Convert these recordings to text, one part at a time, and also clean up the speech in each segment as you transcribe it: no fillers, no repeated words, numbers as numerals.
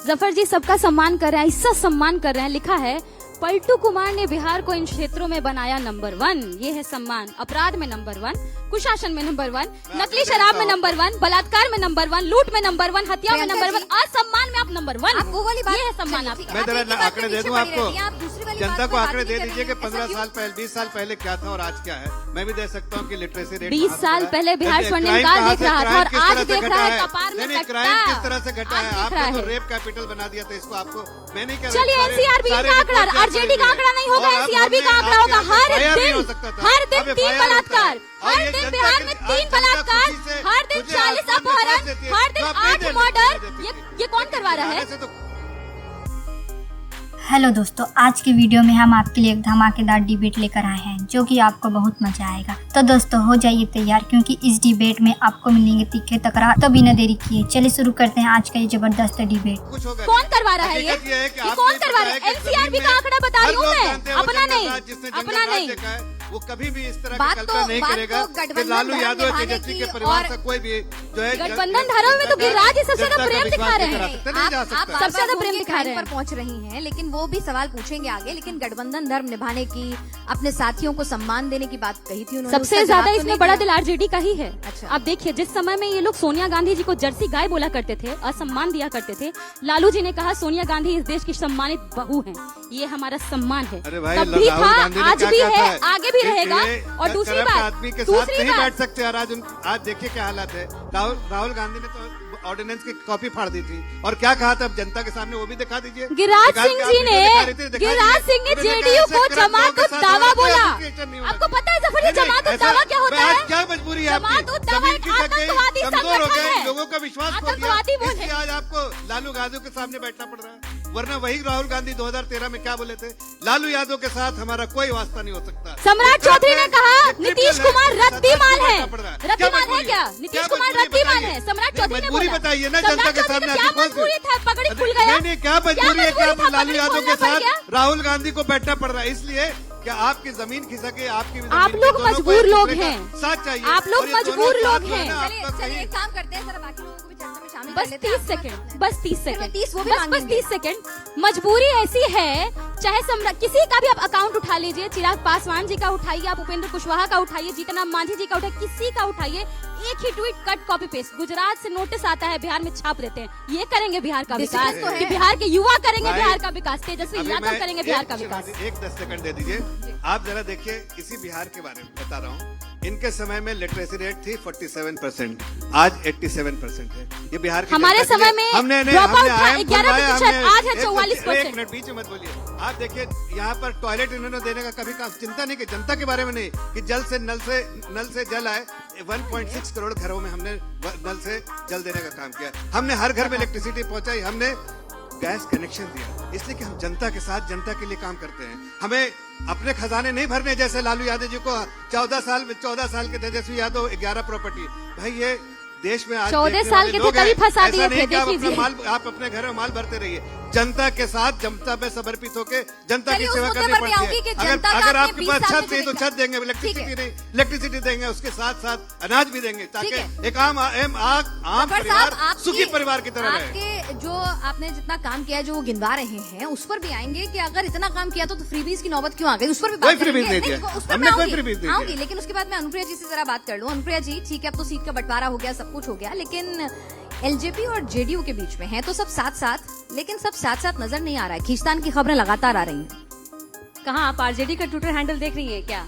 जफर जी सबका सम्मान कर रहे हैं, इसका सम्मान कर रहे हैं। लिखा है पलटू कुमार ने बिहार को इन क्षेत्रों में बनाया नंबर 1। ये है सम्मान। अपराध में नंबर 1, कुशासन में नंबर 1, नकली शराब में नंबर 1, बलात्कार में नंबर 1, लूट में नंबर 1, हत्या में नंबर 1, असम्मान में आप नंबर 1। वो वाली बात, ये है सम्मान आपका। मैं जरा आंकड़े दे दूं आपको, जनता को आंकड़े दे दीजिए कि 15 साल पहले 20 साल पहले क्या था और आज क्या है। मैं भी दे सकता हूँ कि लिटरेसी रेट 20 साल पहले बिहार स्वर्णिम काल देख रहा था और आज देख रहा है कपार में कट्टा। क्राइम किस तरह से घटा है, आपने तो रेप कैपिटल बना दिया था इसको। आपको मैं नहीं कह रहा। चलिए एनसीआरबी का आंकड़ा, आरजेडी का आंकड़ा नहीं होगा, एनसीआरबी का आंकड़ा होगा। हर दिन 3 बलात्कार, हर दिन बिहार में 3 बलात्कार, हर दिन 40 अपहरण, हर दिन 8 मर्डर। ये कौन करवा रहा है? हेलो दोस्तों, आज की वीडियो में हम आपके लिए एक धमाकेदार डिबेट लेकर आए हैं जो कि आपको बहुत मजा आएगा। तो दोस्तों हो जाइए तैयार, क्योंकि इस डिबेट में आपको मिलेंगे तीखे तकरार। तो बिना देरी किए चलिए शुरू करते हैं आज का ये जबरदस्त डिबेट। कौन करवा रहा है? ये कौन करवा रहा है? एनसीआरबी का आंकड़ा बता रही हूँ मैं, अपना नहीं। वो कभी भी इस तरह की कल्पना नहीं करेगा कि लालू यादव तेजस्वी के परिवार से कोई भी जो है गठबंधन धर्म में तो गिरिराज ही सबसे ज्यादा प्रेम दिखा रहे हैं। आप सबसे ज्यादा प्रेम दिखा रहे हैं, पहुंच रही हैं, लेकिन वो भी सवाल पूछेंगे आगे। लेकिन गठबंधन धर्म निभाने की, अपने साथियों को सम्मान देने की बात कही थी उन्होंने। सबसे ज्यादा इसमें बड़ा दिल आरजेडी का ही है। अच्छा, आप देखिए, जिस समय में ये लोग सोनिया गांधी जी को जर्सी गाय बोला करते थे, असम्मान दिया करते थे, लालू जी ने कहा सोनिया गांधी इस देश की सम्मानित बहू हैं, ये हमारा सम्मान है। तब भी था, आज भी है, आगे भी रहेगा। और दूसरी बात, आदमी के साथ नहीं बैठ सकते। और आज देखिए क्या हालत है। राहुल गांधी ने तो ऑर्डिनेंस की कॉपी फाड़ दी थी और क्या कहा था जनता के सामने, वो भी दिखा दीजिए। गिरिराज सिंह ने जेडीयू को जमात दावा बोला। आपको पता है जफर जी जमात दावा क्या होता है? क्या मजबूरी है आपकी? जमीन खिसक गई, कमजोर हो गए, लोगों का विश्वास खो गया, इसलिए आज आपको लालू यादव के सामने बैठना पड़ रहा है। वरना वही राहुल गांधी 2013 में क्या बोले थे, लालू यादव के साथ हमारा कोई वास्ता नहीं हो सकता। सम्राट चौधरी ने कहा नीतीश कुमार रद्दीमाल है। रद्दीमाल है क्या? नीतीश कुमार रद्दीमाल है, सम्राट चौधरी ने बोला। बताइए ना जनता के सामने। क्या मजबूरी था? पगड़ी खुल गया। नहीं, क्या मजबूरी है? क्या लालू यादव के साथ राहुल गांधी को बैठना पड़ रहा है? इसलिए क्या आपकी जमीन खिसके, आपकी आप लोग मजबूर लोग हैं, साथ चाहिए। आप लोग मजबूर लोग हैं। चलिए एक काम करते हैं, जरा बाकी लोगों को भी चर्चा में शामिल बस 30 सेकंड, बस 30 सेकंड। मजबूरी ऐसी है, चाहे किसी का भी आप अकाउंट उठा लीजिए, चिराग पासवान जी का उठाइए, आप उपेंद्र कुशवाहा का उठाइए, जीतन राम मांझी जी का उठाइए, किसी का उठाइए, एक ही tweet cut copy paste. Gujarat से नोटिस आता है, बिहार में छाप देते हैं। ये करेंगे बिहार का विकास, कि बिहार के युवा करेंगे बिहार का विकास, तेजस्वी यादव करेंगे बिहार का विकास। एक 10 सेकंड दे दीजिए। आप जरा देखिए, इसी बिहार के बारे में बता रहा हूँ। इनके समय में लिटरेसी रेट थी 47%, आज 87% है। ये बिहार के हमारे समय में हमने 11%, आज है 44%। एक मिनट बीच में मत बोलिए। आप देखिए यहाँ पर टॉयलेट इन्होंने देने का कभी चिंता नहीं की, जनता के बारे में नहीं कि जल से नल से जल आए। 1.6 करोड़ घरों में हमने नल से जल देने का काम किया। हमने हर घर में इलेक्ट्रिसिटी पहुंचाई, हमने गैस कनेक्शन दिया, इसलिए कि हम जनता के साथ, जनता के लिए काम करते हैं। हमें अपने खजाने नहीं भरने, जैसे लालू यादव जी को 14 साल के तेजस्वी यादव 11 प्रॉपर्टी। भाई ये देश में आज 14 साल के थे तभी फंसा दिए थे। आप अपने घर में माल भरते रहिए, जनता के साथ, जनता में समर्पित होकर जनता की सेवा करनी पड़ती है। अगर आपके पास छत नहीं तो छत देंगे, इलेक्ट्रिसिटी देंगे, उसके साथ साथ अनाज भी देंगे, ताकि एक आम परिवार सुखी परिवार की तरह रहे। जो आपने जितना काम किया, जो वो गिनवा रहे हैं, उस पर भी आएंगे कि अगर इतना काम किया तो फ्रीबीज की नौबत क्यों आ गई? उस पर भी बात आऊंगी। लेकिन उसके बाद मैं अनुप्रिया जी से जरा बात कर लूं। अनुप्रिया जी, ठीक है, अब तो सीट का बंटवारा हो गया, सब कुछ हो गया, लेकिन एलजेपी और जेडीयू के बीच में है तो सब साथ, लेकिन सब साथ नजर नहीं आ रहा है। खींचतान की खबरें लगातार आ रही हैं। कहाँ आप आरजेडी का ट्विटर हैंडल देख रही है क्या?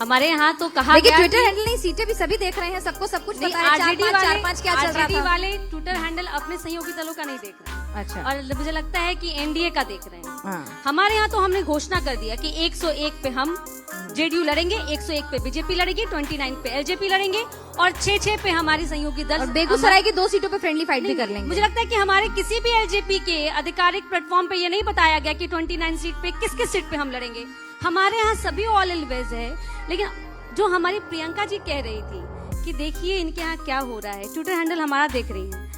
हमारे यहाँ तो कहा गया, ट्विटर हैंडल नहीं, सीटें भी सभी देख रहे हैं, सबको सब कुछ पता है। आरजेडी क्या चल रहा था? वाले ट्विटर हैंडल अपने सहयोगी दलों का नहीं देख रहे हैं। अच्छा, और मुझे लगता है कि एनडीए का देख रहे हैं। हमारे यहाँ तो हमने घोषणा कर दिया कि 101 पे हम जेडीयू लड़ेंगे, 101 पे बीजेपी लड़ेगी, 29 पे एलजेपी लड़ेंगे और 6 पे हमारी सहयोगी दल। और बेगूसराय की 2 सीटों पे फ्रेंडली फाइट भी कर लेंगे। मुझे लगता है कि हमारे किसी भी एलजेपी के आधिकारिक प्लेटफॉर्म पे ये नहीं बताया गया कि 29 सीट पे किस सीट पे हम लड़ेंगे। हमारे यहाँ सभी ऑल एलवेज है। लेकिन जो हमारी प्रियंका जी कह रही थी कि देखिए इनके यहाँ क्या हो रहा है, ट्विटर हैंडल हमारा देख रही है।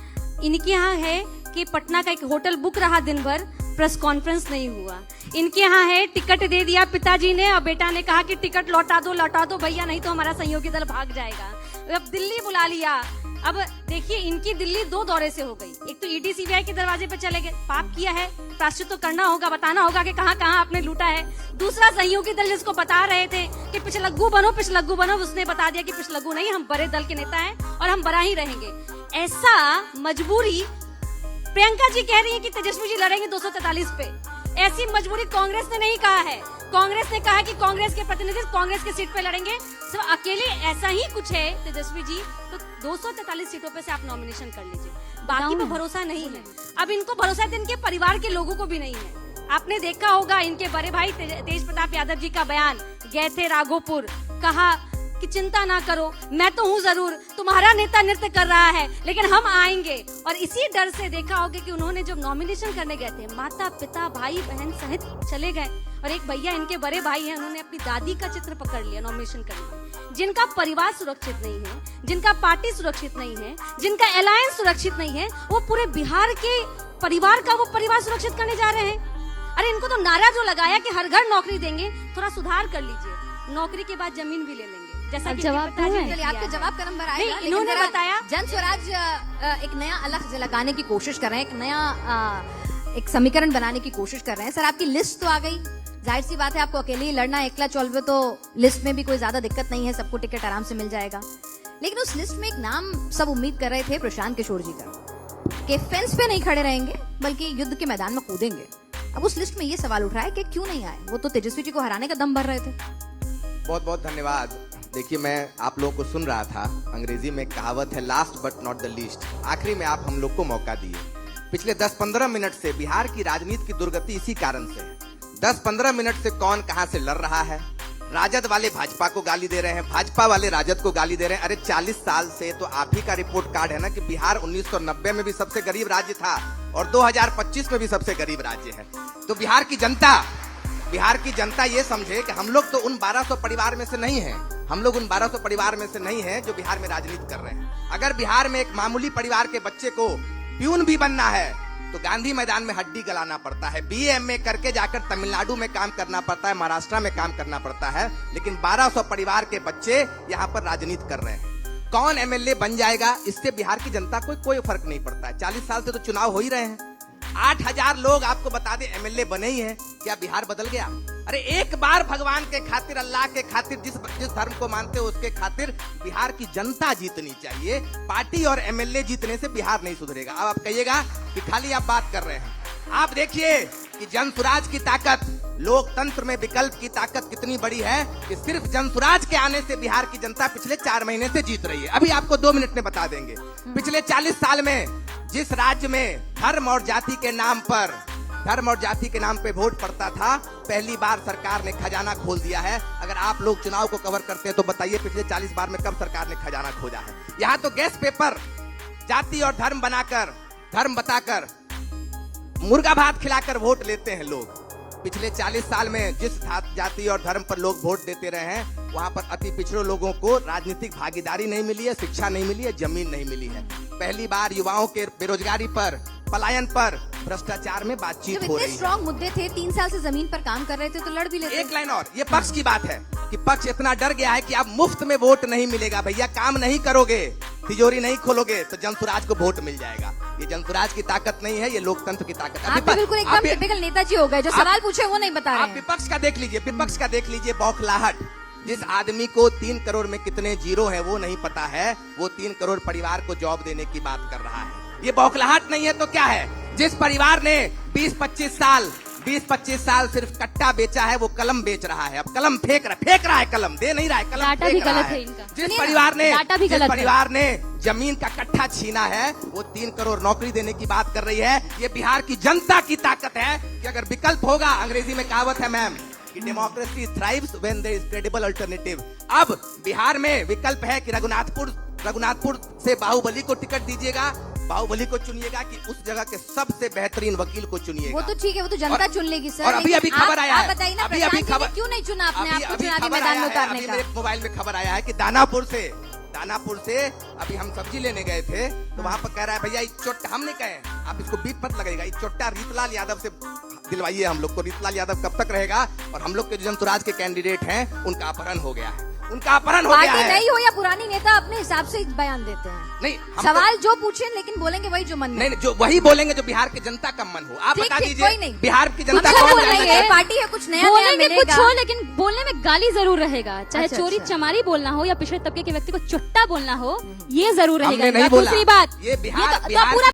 इनके यहाँ है कि पटना का एक होटल बुक रहा, दिन भर प्रेस कॉन्फ्रेंस नहीं हुआ। इनके यहाँ है टिकट दे दिया पिताजी ने और बेटा ने कहा कि टिकट लौटा दो भैया, नहीं तो हमारा सहयोगी दल भाग जाएगा। अब दिल्ली बुला लिया, अब देखिए, इनकी दिल्ली 2 दौरे से हो गई। एक तो ईडी सीबीआई के दरवाजे पे चले गए, पाप किया है, प्रायश्चित तो करना होगा, बताना होगा कि कहाँ कहाँ आपने लूटा है। दूसरा, सहयोगी दल जिसको बता रहे थे कि पिछलग्गू बनो, उसने बता दिया कि पिछलग्गू नहीं, हम बड़े दल के नेता हैं और हम बड़ा ही रहेंगे। ऐसा मजबूरी प्रियंका जी कह रही है कि तेजस्वी जी लड़ेंगे 243 पे। ऐसी मजबूरी कांग्रेस ने नहीं कहा है। कांग्रेस ने कहा कि कांग्रेस के प्रतिनिधि कांग्रेस के सीट पे लड़ेंगे। सिर्फ अकेले ऐसा ही कुछ है तेजस्वी जी, तो 243 सीटों पे से आप नॉमिनेशन कर लीजिए, बाकी पे भरोसा नहीं है। अब इनको भरोसा है, इनके परिवार के लोगों को भी नहीं है। आपने देखा होगा इनके बड़े भाई तेज प्रताप यादव जी का बयान, गए थे राघोपुर, कहा कि चिंता ना करो, मैं तो हूँ जरूर, तुम्हारा नेता नृत्य कर रहा है लेकिन हम आएंगे। और इसी डर से देखा होगा कि उन्होंने जब नॉमिनेशन करने गए थे, माता पिता भाई बहन सहित चले गए। और एक भैया इनके बड़े भाई हैं, उन्होंने अपनी दादी का चित्र पकड़ लिया नॉमिनेशन करने। जिनका परिवार सुरक्षित नहीं है, जिनका पार्टी सुरक्षित नहीं है, जिनका अलायंस सुरक्षित नहीं है, वो पूरे बिहार के परिवार का वो परिवार सुरक्षित करने जा रहे हैं। अरे इनको तो नारा जो लगाया कि हर घर नौकरी देंगे, थोड़ा सुधार कर लीजिए, नौकरी के बाद जमीन भी ले लेंगे, जैसा कि जवाब तो है। चलिए आपके जवाब का नंबर आएगा। नहीं, इन्होंने बताया जन स्वराज एक नया अलग लगाने की कोशिश कर रहे हैं, एक नया एक समीकरण बनाने की कोशिश कर रहे हैं। सर आपकी लिस्ट तो आ गई, जाहिर सी बात है आपको अकेले ही लड़ना है, एकला चौलवे तो लिस्ट में भी कोई ज्यादा दिक्कत नहीं है, सबको टिकट आराम से मिल जाएगा। लेकिन उस लिस्ट में एक नाम सब उम्मीद कर रहे थे प्रशांत किशोर जी का, कि फेंस पे नहीं खड़े रहेंगे बल्कि युद्ध के मैदान में कूदेंगे। अब उस लिस्ट में ये सवाल उठ रहा है कि क्यों नहीं आए, वो तो तेजस्वी जी को हराने का दम भर रहे थे। बहुत बहुत धन्यवाद। देखिए, मैं आप लोगों को सुन रहा था, अंग्रेजी में कहावत है last but not the least. आखिरी में आप हम लोग को मौका दिए। पिछले 10-15 मिनट से बिहार की राजनीति की दुर्गति इसी कारण से है। 10-15 मिनट से कौन कहां से लड़ रहा है, राजद वाले भाजपा को गाली दे रहे हैं, भाजपा वाले राजद को गाली दे रहे हैं। अरे 40 साल से तो आप ही का रिपोर्ट कार्ड है ना कि बिहार 1990 में भी सबसे गरीब राज्य था और 2025 में भी सबसे गरीब राज्य है। तो बिहार की जनता ये समझे कि हम लोग तो उन 1200 परिवार में से नहीं हैं, हम लोग उन 1200 परिवार में से नहीं हैं जो बिहार में राजनीति कर रहे हैं। अगर बिहार में एक मामूली परिवार के बच्चे को प्यून भी बनना है तो गांधी मैदान में हड्डी गलाना पड़ता है, BA-MA करके जाकर तमिलनाडु में काम करना पड़ता है, महाराष्ट्र में काम करना पड़ता है। लेकिन 1200 परिवार के बच्चे यहाँ पर राजनीति कर रहे हैं। कौन MLA बन जाएगा इससे बिहार की जनता को कोई फर्क नहीं पड़ता है। 40 साल से तो चुनाव हो ही रहे हैं। 8000 लोग आपको बता दे MLA बने ही हैं, क्या बिहार बदल गया? अरे एक बार भगवान के खातिर, अल्लाह के खातिर, जिस धर्म को मानते हो उसके खातिर बिहार की जनता जीतनी चाहिए। पार्टी और MLA जीतने से बिहार नहीं सुधरेगा। अब आप कहिएगा कि खाली आप बात कर रहे हैं। आप देखिए कि जन स्वराज की ताकत, लोकतंत्र में विकल्प की ताकत कितनी बड़ी है कि सिर्फ जन स्वराज के आने से बिहार की जनता पिछले 4 महीने से जीत रही है। अभी आपको 2 मिनट में बता देंगे। पिछले 40 साल में जिस राज्य में धर्म और जाति के नाम पे वोट पड़ता था, पहली बार सरकार ने खजाना खोल दिया है। अगर आप लोग चुनाव को कवर करते हैं तो बताइए पिछले 40 बार में कब सरकार ने खजाना खोजा है? यहाँ तो गैस पेपर जाति और धर्म बनाकर, धर्म बताकर, मुर्गा भात खिलाकर वोट लेते हैं लोग। पिछले 40 साल में जिस जाति और धर्म पर लोग वोट देते रहे हैं, वहाँ पर अति पिछड़े लोगों को राजनीतिक भागीदारी नहीं मिली है, शिक्षा नहीं मिली है, जमीन नहीं मिली है। पहली बार युवाओं के बेरोजगारी पर, पलायन पर, भ्रष्टाचार में बातचीत हो रही है। स्ट्रॉन्ग मुद्दे थे, 3 साल से जमीन पर काम कर रहे थे तो लड़ भी लेते। एक लाइन और, ये पक्ष की बात है कि पक्ष इतना डर गया है कि आप मुफ्त में वोट नहीं मिलेगा भैया, काम नहीं करोगे, तिजोरी नहीं खोलोगे तो जनसुराज को वोट मिल जाएगा। ये जनसुराज की ताकत नहीं है, ये लोकतंत्र की ताकत है। आप बिल्कुल एकदम टिपिकल नेताजी हो गए, जो सवाल पूछे वो नहीं बता रहे हैं। आप विपक्ष का देख लीजिए, बौखलाहट। जिस आदमी को 3 करोड़ में कितने जीरो है वो नहीं पता है, वो 3 करोड़ परिवार को जॉब देने की बात कर रहा है। ये बौखलाहट नहीं है तो क्या है? जिस परिवार ने 20-25 साल सिर्फ कट्टा बेचा है, वो कलम बेच रहा है। अब कलम फेंक रहा है, कलम दे नहीं रहा है, कलम फेंक रहा है। जिस परिवार ने जमीन का कट्टा छीना है, वो 3 करोड़ नौकरी देने की बात कर रही है। ये बिहार की जनता की ताकत है कि अगर विकल्प होगा, अंग्रेजी में कहावत है मैम कि democracy thrives when there is credible alternative. अब बिहार में विकल्प है कि रघुनाथपुर से बाहुबली को टिकट दीजिएगा, बाहुबली को चुनिएगा कि उस जगह के सबसे बेहतरीन वकील को चुनिएगा। वो तो ठीक है, वो तो जनता चुन लेगी सर। और अभी खबर आया है, बताइए ना, अभी खबर क्यों नहीं चुना आपने आपको चुनावी मैदान में उतारने का? मेरे मोबाइल में खबर आया है कि दानापुर से अभी हम सब्जी लेने गए थे तो वहाँ पर कह रहा है भैया चोट्टा, हम नहीं कहे आप इसको बीप मत लगेगा, चोट्टा रीतलाल यादव से दिलवाइए हम लोग को। रीतलाल यादव कब तक रहेगा? और हम लोग के जो जनसुराज के कैंडिडेट हैं उनका अपहरण हो गया है। उनका अपहरण हो गया पार्टी है। नहीं हो या पुरानी नेता अपने हिसाब से बयान देते हैं। नहीं, हम सवाल जो पूछे लेकिन बोलेंगे वही जो मन में। नहीं, जो वही बोलेंगे जो बिहार की जनता का मन हो। आप ठीक, बता ठीक, दीजिए कोई नहीं। बिहार की जनता हम कौन बोल जानना रहे चाहती हैं, है? पार्टी है कुछ नया नया बोलेंगे कुछ मिलेगा। हो लेकिन बोलने में गाली जरूर रहेगा, चाहे अच्छा, चोरी अच्छा। चमारी बोलना हो या पिछड़े तबके के व्यक्ति को चुट्टा बोलना हो, ये जरूर हमने रहेगा। नहीं बोला। दूसरी बात, ये बिहार- तो बिहार पूरा